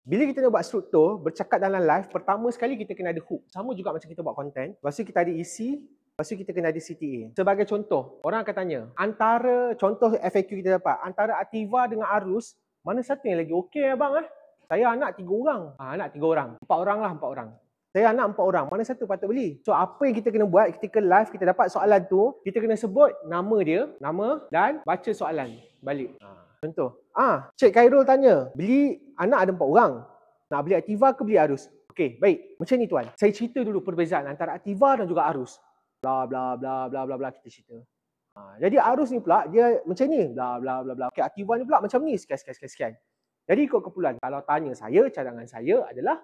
Bila kita nak buat struktur, bercakap dalam live, pertama sekali kita kena ada hook. Sama juga macam kita buat konten. Lepas tu kita ada isi, lepas tu kita kena ada CTA. Sebagai contoh, orang akan tanya, antara contoh FAQ kita dapat, antara Ativa dengan Arus, mana satu yang lagi okey abang Saya anak 3 orang. Anak 3 orang. 4 orang lah, 4 orang. Saya anak 4 orang. Mana satu patut beli? So apa yang kita kena buat ketika live kita dapat soalan tu, kita kena sebut nama dia, nama dan baca soalan balik. Contoh, Cik Khairul tanya, beli anak ada 4 orang. Nak beli Ativa ke beli Arus? Okey, baik. Macam ni tuan. Saya cerita dulu perbezaan antara Ativa dan juga Arus. Bla bla bla bla bla bla kita cerita. Jadi Arus ni pula dia macam ni. Bla bla bla bla. Okey, Ativa ni pula macam ni. Sekian. Jadi ikut keperluan. Kalau tanya saya, cadangan saya adalah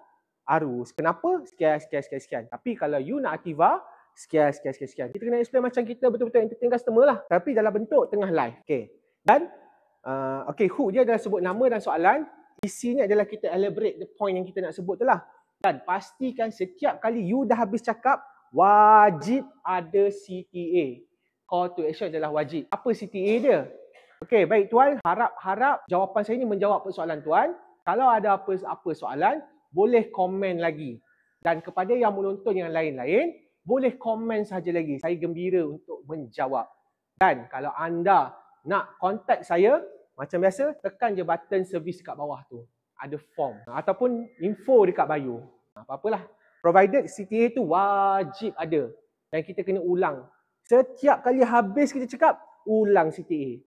Arus. Kenapa? Sekian. Tapi kalau you nak Ativa, sekian. Kita kena explain macam kita betul-betul entertain customer lah. Tapi dalam bentuk tengah live. Okey. Dan hook dia adalah sebut nama dan soalan. Isinya adalah kita elaborate the point yang kita nak sebut tu lah. Dan pastikan setiap kali you dah habis cakap, wajib ada CTA. Call to action adalah wajib. Apa CTA dia? Okey, baik tuan. Harap jawapan saya ni menjawab persoalan tuan. Kalau ada apa soalan, boleh komen lagi. Dan kepada yang menonton yang lain-lain, boleh komen saja lagi. Saya gembira untuk menjawab. Dan kalau anda nak kontak saya, macam biasa, tekan je button servis kat bawah tu. Ada form. Ataupun info dekat bio. Apa-apalah. Provided CTA tu wajib ada. Dan kita kena ulang. Setiap kali habis kita cakap, ulang CTA.